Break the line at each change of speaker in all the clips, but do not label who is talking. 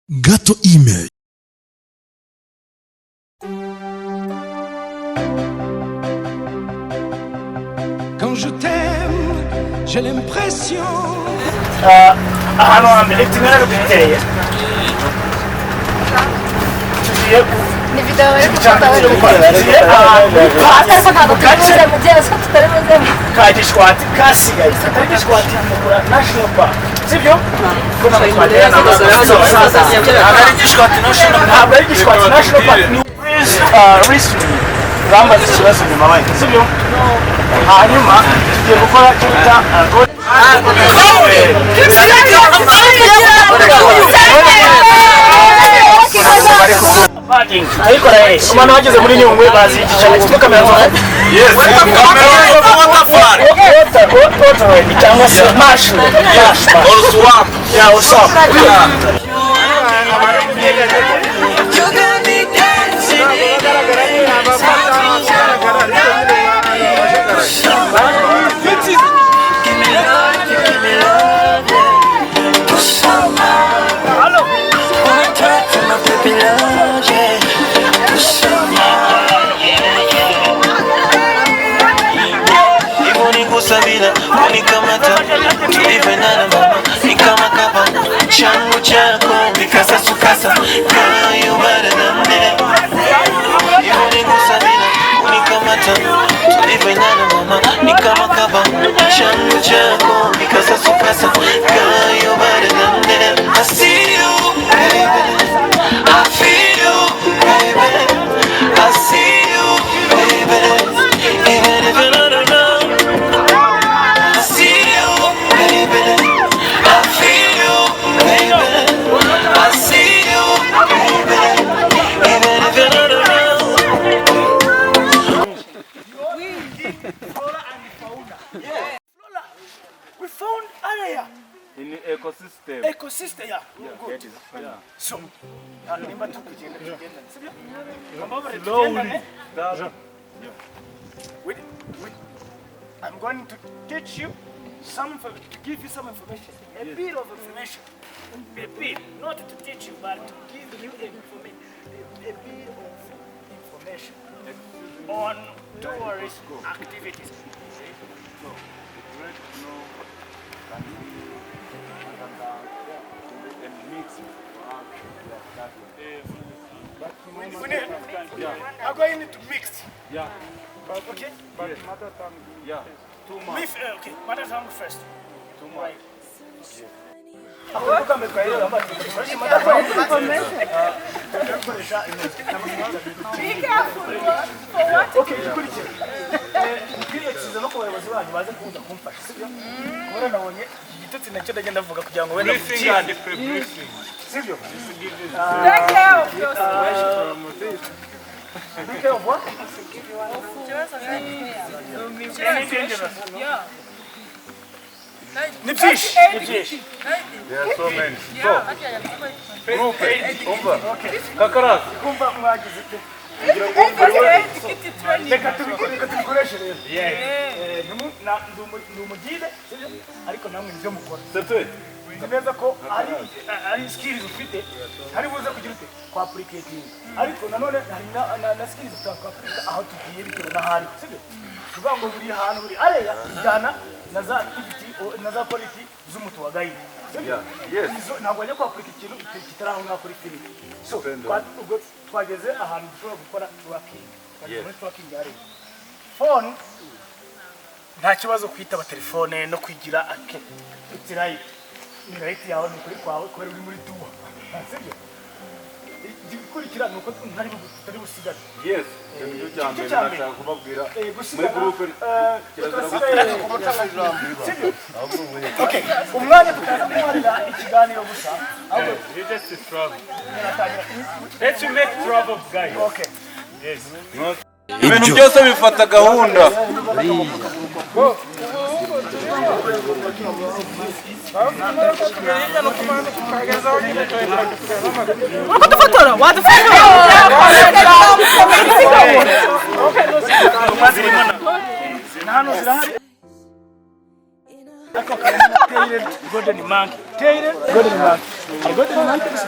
Gato Image.
Quand je t'aime, j'ai l'impression.
Ahantu hambere itinyana rubiteye tugiye
Ni video bari
gucana
gufata
ka gishwati kasigaye katari gishwati mukura national park sibyo kuna mwatera na ari gishwati national park ari gishwati national park recently ramba z'ikibazo nyuma bayi sibyo hanyuma tugiye gukora cyita ariko rero umwana wageze muri Nyungwe bazi igicana cyitwa kamera z'amatafari cyangwa se mashu ya usap
Sabina, unikamata, tulivenana mama, nikamakapa, changu chako, mikasa sukasa, kayo badanane. Imuniku Sabina, unikamata, tulivenana mama, nikamakapa, changu chako, mikasa sukasa, kayo badanane. I see you, baby, I feel you, baby, I see you, baby, even if you're not around.
We found area
in the ecosystem.
Ecosystem, yeah. Good.
Yeah.
So, nimba tukugenda sibyo?
Slowly.
I'm going to teach you to give you some information. A bit of information. A bit, not to teach you, but to give you a bit of information on tourist activities. I'm going to mix.
Yeah.
Okay?
But mother tongue. Yeah. Too much.
Okay, mother tongue first.
Too much.
Be careful for what?
Okay, ikurikira. Kwiyexeza no kubayobozi banyu baze kuza kumfasha, sibyo? Kubera nabonye igitutsi nacyo ndagenda vuga kugira ngo wenda
Breathing and breathing.
sibyo?
Take care of yourself.
Be care of what?
Anything dangerous? Yeah.
Ni byinshi.
There are so many.
Yeah.
Group over.
Okay.
Kakaras.
Kumva mwagize te. Reka tubikoreshe rero. Ndi umugide, sibyo? Ariko namwe nibyo mukora.
Sepe.
Nzi neza ko ari skills ufite, hari buze kugira ute kwa applicating. Ariko nanone hari na skills utakwapurika aho tugiye bitewe n'ahari, sibyo? Kuvuga ngo buri hantu buri area ijyana na za activity na za quality z'umutu wa guide.
Yes.
Ntabwo ajya kwapurika ikintu kitaraho nka kuri film. So, ubwo twageze ahantu dushobora gukora tracking. Muri tracking yari. Phone nta kibazo kwitaba telefone no kwigira ake. It's right. Ni right yawe ni kuri kwawe kubera uri muri tuwa. Sibyo? Igikurikira nuko ntari busigara.
Yes. Nibyo cyane nashaka kubabwira muri group
Okay, umwanya tukaza kumwarira ikiganiro gusa.
You just travel. Let's make travel guys.
Okay.
Yes. Ibintu byose bifata gahunda.
Wadufotora, wadufotora.
Hano zirahari. Tailed golden monkey. Tailed golden monkey. A golden monkey is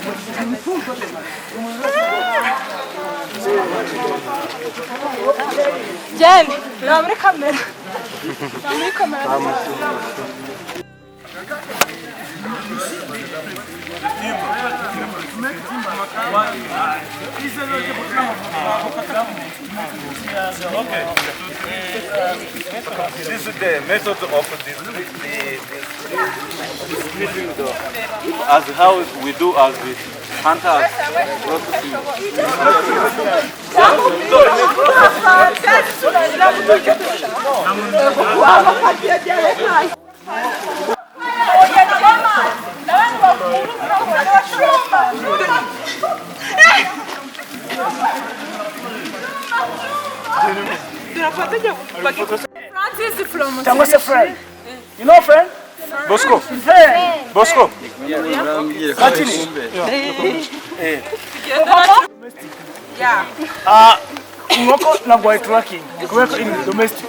Jen, la muri kamera. La muri kamera.
This is the method of as how we do as with hunters.
Francis from
Then what's a friend? You know friend?
Bosco.
Friend.
Bosco.
Inkoko ntabwo wayitracking kubera ko iri domestic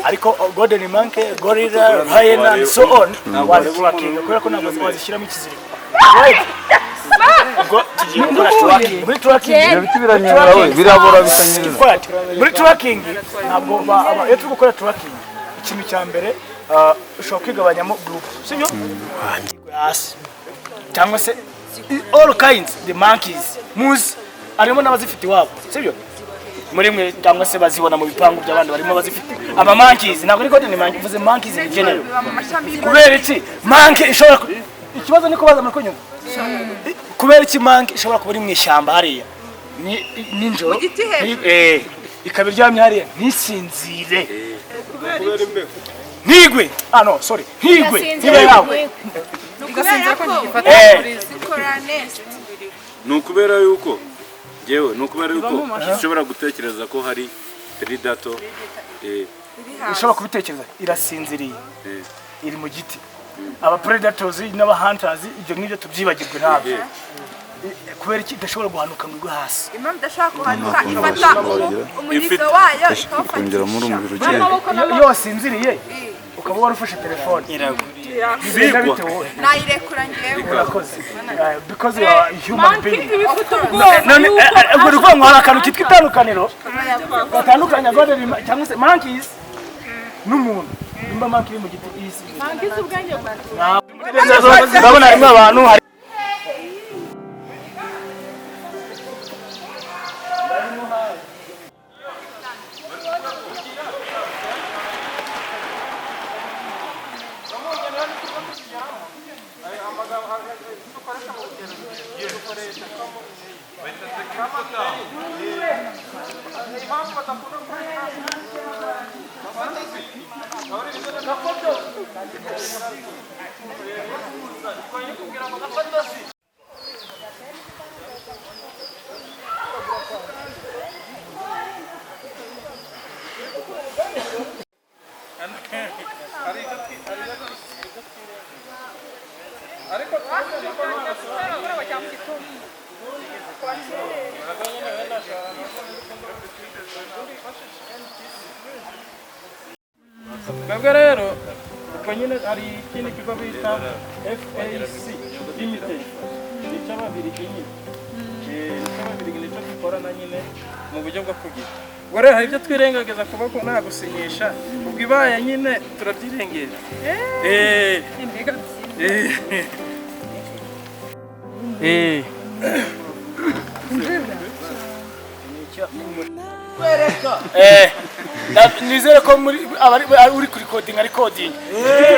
ariko golden monkey, gorilla, hyena and so on wayitracking kubera ko ntabwo wazishyiramo ikiziriko. Muri tracking
birabura bisanyiriza.
muri tracking ntabwo iyo turi gukora tracking ikintu cya mbere ushobora kwigabanyamo group sibyo hasi cyangwa se all kinds the monkeys muzi arimo n'abazifite iwabo sibyo muri mwe cyangwa se bazibona mu bipangu by'abandi barimo bazifite aba monkeys ntabwo ariko ni monkey uvuze monkeys in general kubera iki monkey ishobora ikibazo ni kubaza muri kunyuma kubera iki monkey ishobora kuba iri mu ishyamba hariya ninjoro ikaba iryamye hariya ntisinzire ntigwe no sorry ntigwe niba yawe
Ni ukubera yuko ushobora gutekereza ko hari predator
ushobora kubitekereza irasinziriye iri mu giti aba predators n'aba hunters ibyo ngibyo tubyibagirwe ntabwo kubera iki idashobora guhanuka ngo igwe hasi
impamvu idashobora guhanuka ifata umurizo wayo
kongera muri umubiri
iyo wasinziriye ukaba wari ufashe telefone
Zigwa.
nayirekura ngewe
urakoze because you are a human being
none
ubwo ruvuga ngo hari akantu kitwa itandukaniro gatandukanya golden cyangwa se monkeys n'umuntu nimba monkey iri mu giti isi
Monkeys ubwenge bwa
ndabona harimo abantu
Twebwe rero ubwo nyine hari ikindi kigo bita FAC Limited n'icy'ababiri nyine n'icy'ababiri nicyo dukorana nyine mu buryo bwo kugira ubwo rero hari ibyo twirengagiza kuba ko nta gusinyisha ubwo ibaye nyine turabyirengera
nizere ko uri kuri coding ari coding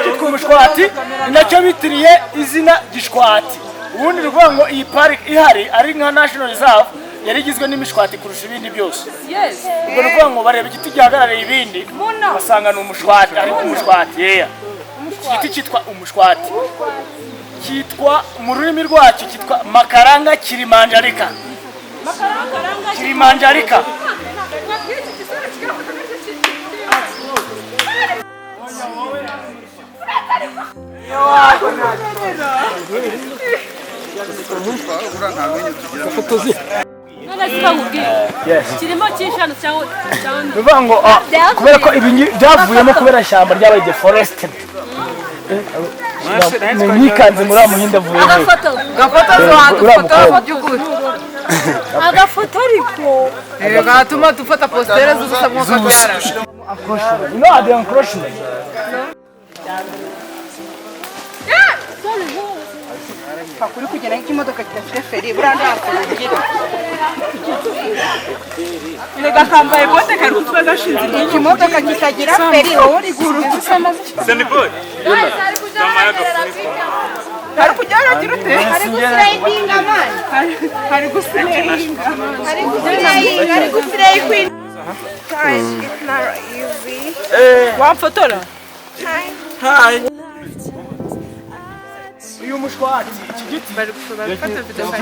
cyitwa umushwati nacyo bitiriye izina gishwati ubundi ruvuga ngo iyi park ihari ari nka national reserve yari igizwe n'imishwati kurusha ibindi byose ubwo ruvuga ngo bareba igiti gihagarariye ibindi basanga ni umushwati ari umushwati igiti cyitwa umushwati cyitwa mu rurimi rwacyo cyitwa makaranga kilimanjarika kilimanjarika
kirimo cy'ishanu cyangwa
bivuga ngo kubera ko ibi byavuyemo kubera ishyamba ryabaye deforested nikanze muri amuhinda vuye
agafoto ariko
gatuma dufata postere z'ubusa mwuka bwara
you know the encroachment
kuri kugera nk'imodoka kidafite feri buranda hakugira
rega kambaye bote kari kutwe gashinze
ikimodoka kitagira feri wowe uri guruka
Sandy boy.
hari kujyana girute
hari gusirayinga man hari gusirayinga hari gusirayinga guys it's not easy
wamfotora hi
uyu mushwati iki giti
bari gufata video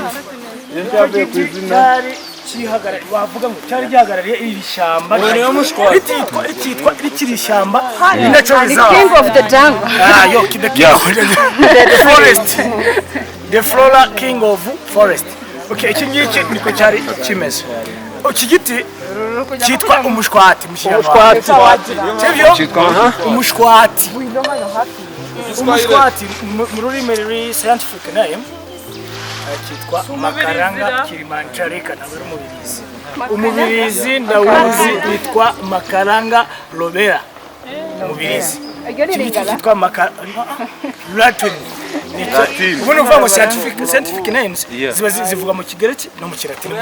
cyari kihagarariye wavuga ngo cyari gihagarariye iri shyamba kitwa rikiri ishyamba natural reserve
king of the jungle
yo the forest the flora king of forest okay iki ngiki niko cyari kimeze iki giti cyitwa umushwati mu kinyarwanda cyitwa umushwati umushwati mu rurimi ruri scientific name cyitwa makaranga kilimanjarika ntabwo ari umubirizi umubirizi ndawuzi witwa makaranga robera umubirizi cyitwa makaranga latin ubundi uvuga ngo scientific names ziba zivuga mu kigereki no mu kilatini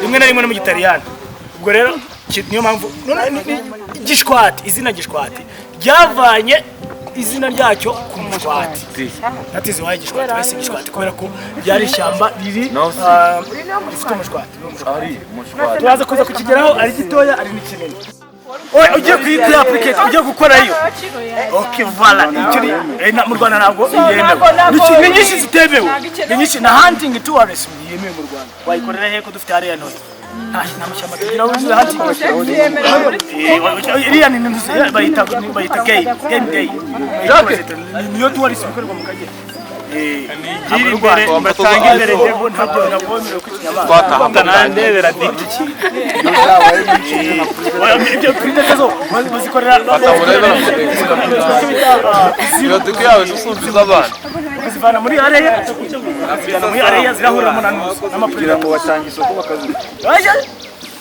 rimwe na rimwe no mu gitaliyani ubwo rero niyo mpamvu gishwati izina gishwati ryavanye izina ryacyo ku mushwati atize waye gishwati bese gishwati kubera ko byari ishyamba riri rifite umushwati turaza kuza kukigeraho ari gitoya ari n'ikinini oye ugiye kuyita application ugiye gukorayo okay voilà ikiri mu Rwanda ntabwo yemewe ni nyinshi zitemewe ni nyinshi na hunting tourism yemewe mu Rwanda wayikorera he ko dufite hariya none nta mashyamba tugira aho uzi hunting iriya ni bayita game day niyo tourism ikorerwa mu Kagera
Nigiri imbere mbatanga imbere ndebo ntabwo nabonye ko ikinyamaswa ndandebera diki ibyo kwitezo bazikorera
Ziyotuko yawe dusubiza abana
zivana muri area zirahurira n'amapurira
ngo batanga isoko bakazi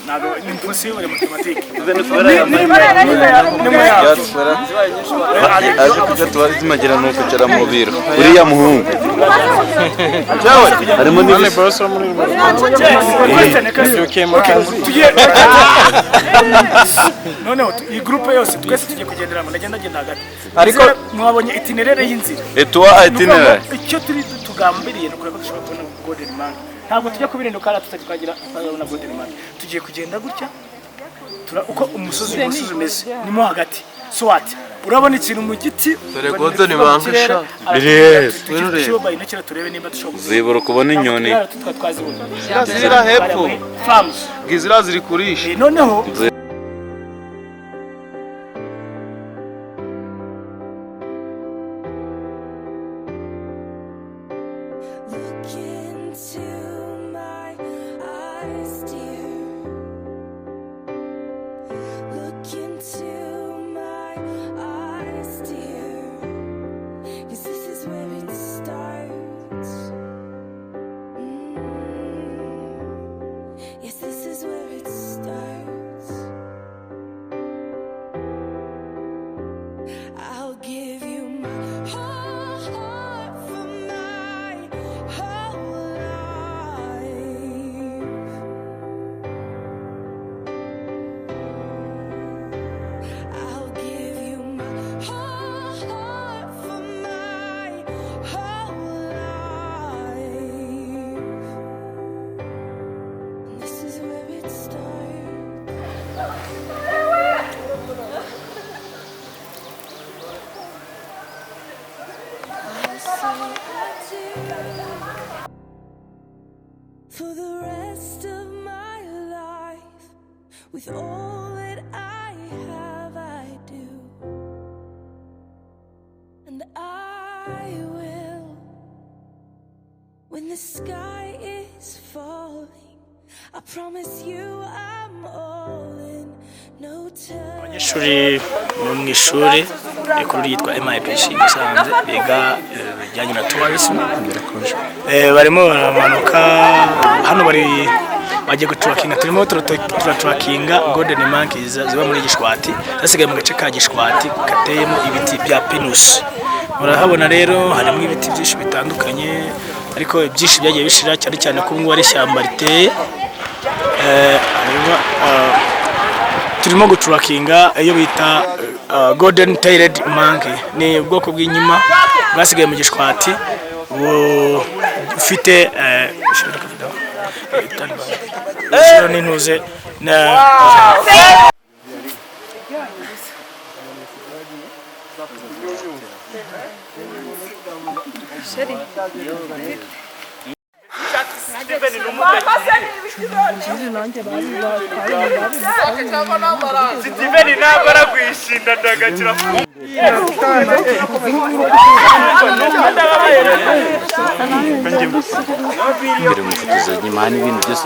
ntabwo ni impossible matematike
ibyo tuba zimagira ni ukwicara mu biro uriya muhungu harimo n'ibisoro muri
noneho iyi groupe yose twese tugiye kugenderamo ndagenda hagati ariko mwabonye itinerere y'inzira
itinerary
icyo turi tugambiriye no kureka dushobora kubona golden man ntabwo tujya kubirinda ukara tutagira na golden man tugiye kugenda gutya uko umusozi umeze nimo hagati swat urabona ikintu mu giti
dore golden man sha
biri turebe nimba dushobora
zibura kubona inyoni zira hepfo gizira ziri kurisha
noneho
for the rest of my life, with all that I have, I do, and I will. When the sky is falling, I promise you I'm all in.
abanyeshuri mu ishuri rikuru ryitwa MIPC Musanze biga ibijyanye na tourism barimo baramanuka hano bagiye guturakinga turimo turaturakinga golden monkeys ziba muri Gishwati zasigaye mu gace ka Gishwati kateyemo ibiti bya pinusi murahabona rero harimo ibiti byinshi bitandukanye ariko ibyinshi byagiye bishira cyane cyane ko ngo ari ishyamba riteye turimo guturakinga iyo bita golden tailed monkey ni ubwoko bw'inyuma bwasigaye mu Gishwati ufite n'intuze
Steven ntabwo aragwishinda ndagakira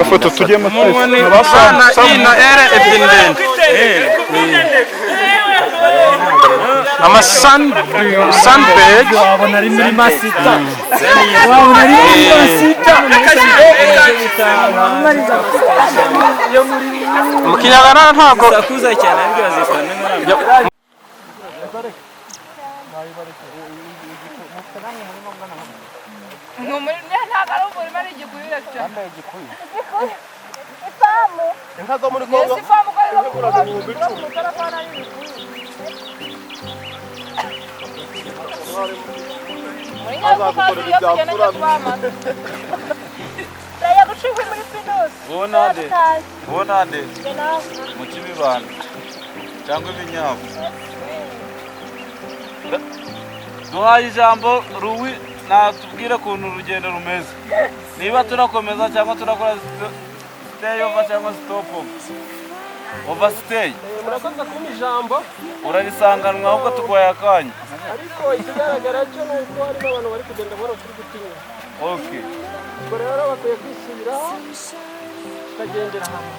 Foto tujyemo na era evident ama sunbed
wabona ari muri masita wabona ari muri masita
mu Kinyarwanda ntabwo
sakuza cyane ariko azifana
Bonade mu kibibana cyangwa ibinyabu duhaye ijambo Ruwi natubwire kuntu urugendo rumeze niba turakomeza cyangwa turakora stay over cyangwa stop over stay
murakoze kuma ijambo
urarisanganwa ahubwo tugoye akanya
ariko ikigaragara cyo nuko harimo abantu bari kugenda bora kuri gutinya
okay
ubwo rero bakwiye kwisubiraho tukagendera hamwe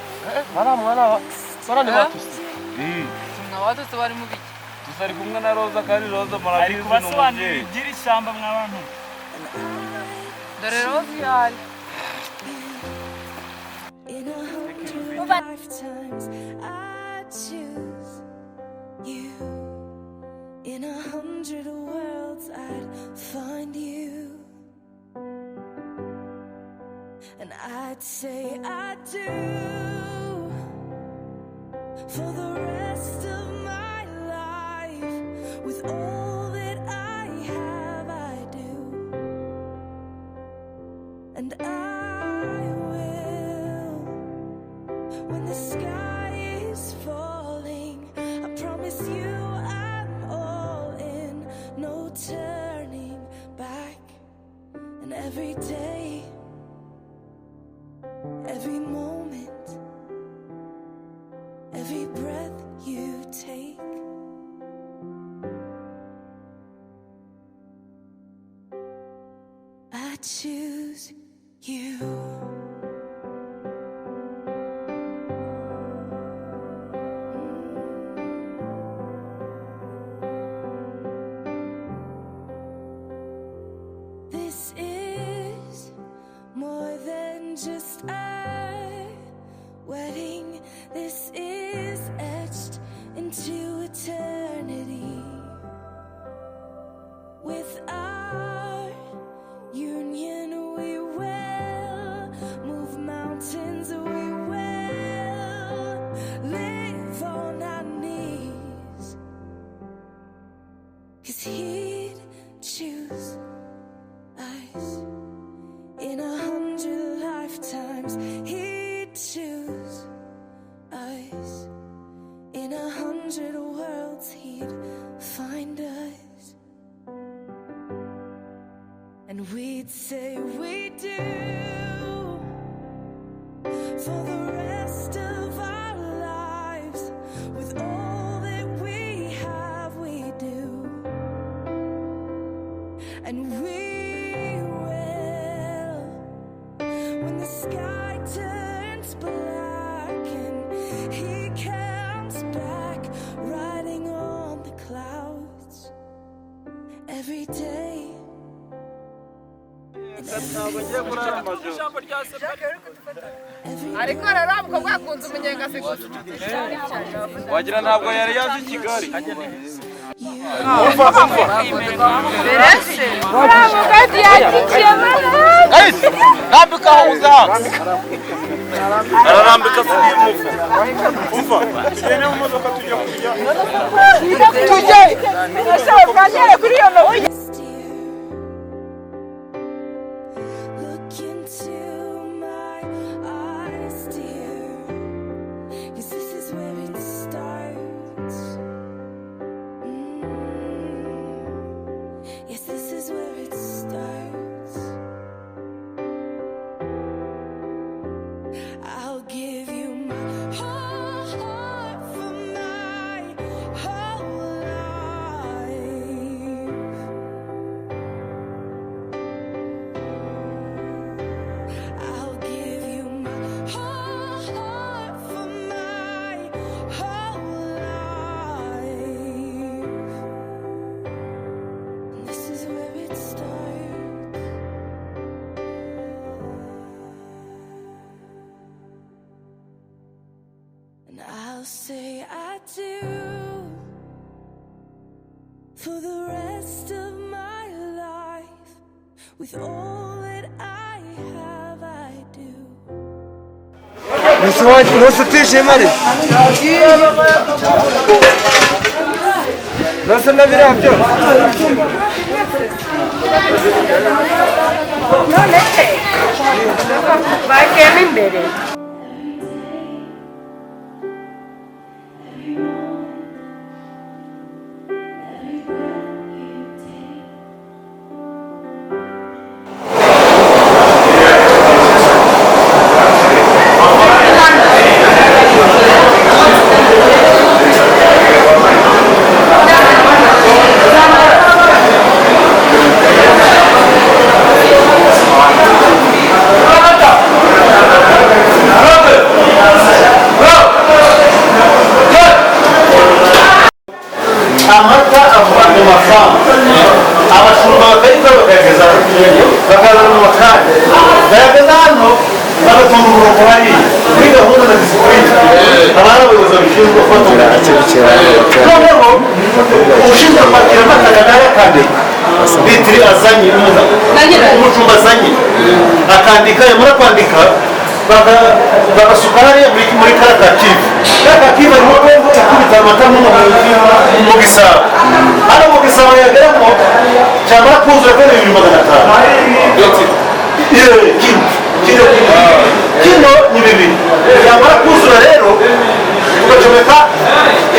barani batuse
n'abatuse bari mu biki
tusari kumwe na Roza kandi Roza marabizi
kubasobanurira igira ishyamba mw'abantu
dore Roza yari
In 100 lifetimes I choose you. In 100 worlds I'd find you. And I'd say I do for the rest of my life. With all that I have, I do. And when the sky is falling, I promise you I'm all in, no turning back. And every day, every moment, every breath you take, I choose you. Just a wedding, this is etched into eternity. With our union we will move mountains, we will live on our knees, 'cause he'd choose us. In 100 lifetimes, he'd choose us. In 100 worlds, he'd find us. And we'd say we do for the rest of our lives. With all that we have, we do. And when the sky turns black and he comes every day.
ariko rero umukobwa yakunze umunyenga se gusa
wagira ntabwo yari yaje i Kigali
berese uramukati yagiye
nambika uza ararambika sidi mufu
tugende mu modoka tujya
tujye birashoboka nyere kuri iyo noye.
Look into my eyes, dear, 'cause this is where it starts. Yes, this is where it starts. I'll give you my whole heart for my whole life. I'll give you my whole heart for my whole life. And this is where it starts. And I'll say I do for the rest of my life. With all that I have, I do.
Nasıl tişemeli? Nasıl ne bir yapıyor?
Vai que é imbere.
amata avuga mu mafamu abashumba bakayita bakayageza bakazana mu makanya bayageza hano bagatunga umurongo hariya kuri gahunda na disipurine abari abayobozi babishinzwe gufata noneho ushinzwe kwakira amata akagaya akandika litiri azanye umushumba azanye akandika yamara kwandika bagasuka hariya muri karakative karakative arimo ikubita amata mu gisabo hano mu gisabo yageramo cyamara kuzura kuri 2,500 kino ni bibiri yamara kuzura rero tugacomeka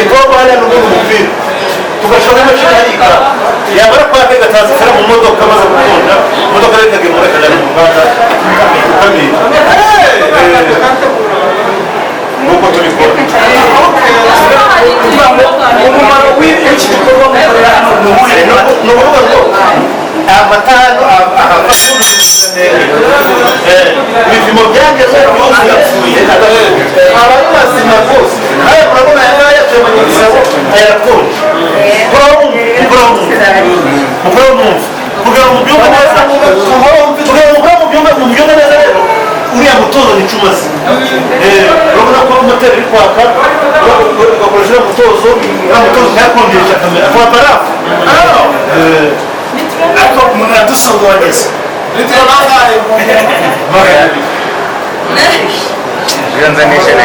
ipombo hariya n'ubundi umupira tugashora imashini harika yamara kwaka igatazikara mu modoka amaze gukunda imodoka rero ikagemura ikajyana mu muhanda ikamira nuko tubikora umumaro w'iki gikorwa mukorera hano ni ukuvuga ngo amatanu ibipimo byagezweho byose yapfuye abari bazima rwose nawe murabona yaba yaciye mu gisabo ayakonje mukora wumva kugira ngo mubyumve neza mubyumve neza rero uriya mutozo ni cumaze urabona ko moteri iri kwaka ugakoresha uriya mutozo ntakonjesha kamera kwa barafu ariko umuntu yadusanga wageze litiro nangahe
Ganzanisha na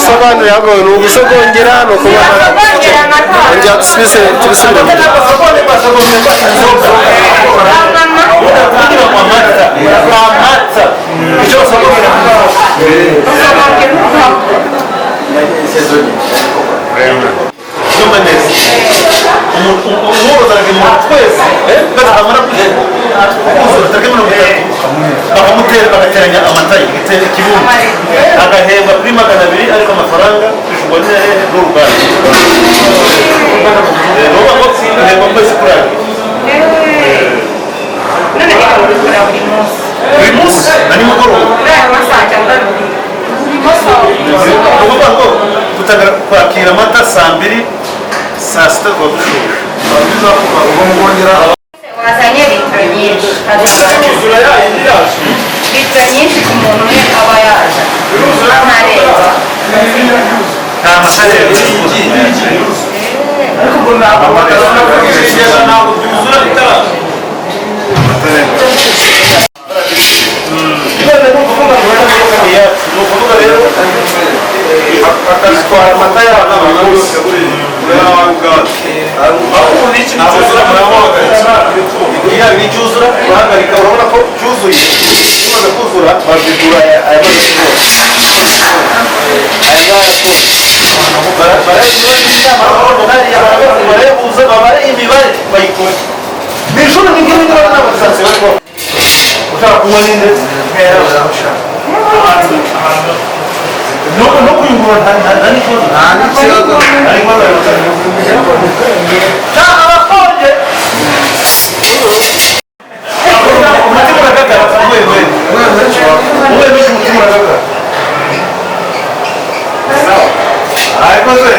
Sobanura ngo ni ugusogongera no kuba njya twise tubisubira mu bakamutera bagateranya amata ikibumba agahembwa kuri 200 ariko amafaranga ishubwa n'uruganda nuba ngo guhembwa kwezi kurangiye buri munsi na nimugoroba ukuvuga ngo dutangira kwakira amata saa 2 saa 6 kuba dushoboye
wazanye litiro nyinshi litiro nyinshi ku muntu umwe aba yaje ntareba
nta mata rero ntabwo byuzura bitaraza ni ukuvuga rero akazitwara amata yabo n'abantu iyo cyuzura urahagarika urabona ko cyuzuye kimaze kuzura bazigura aya mazi barabuza babare imibare bayikora ni ijoro ni ngiri ngiri n'abasanzwe bariko ushaka kunywa n'inde no kuyungurura nta n'ikibazo abakonje umutima uragagara wewe umutima uragagara ariko se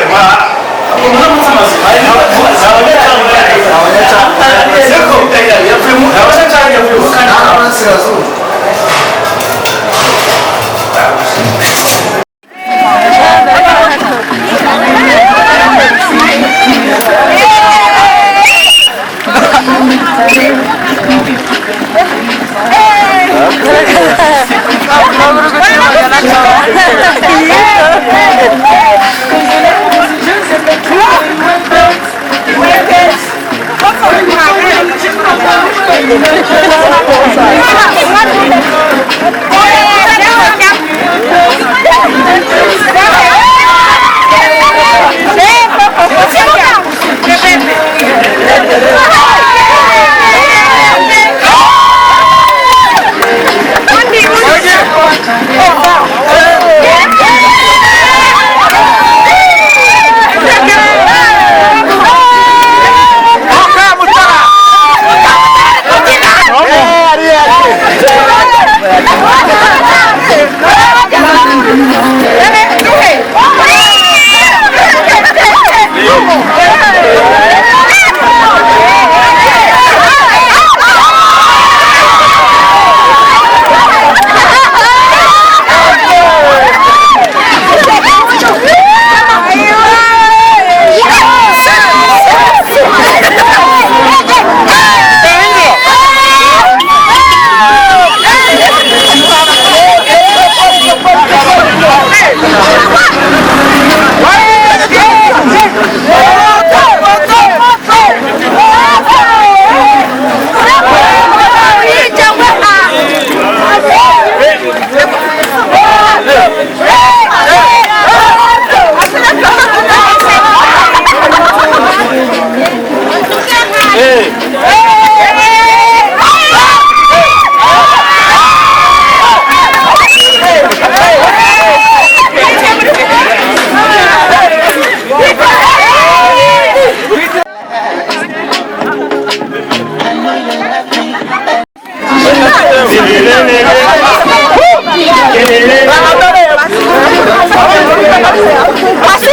Así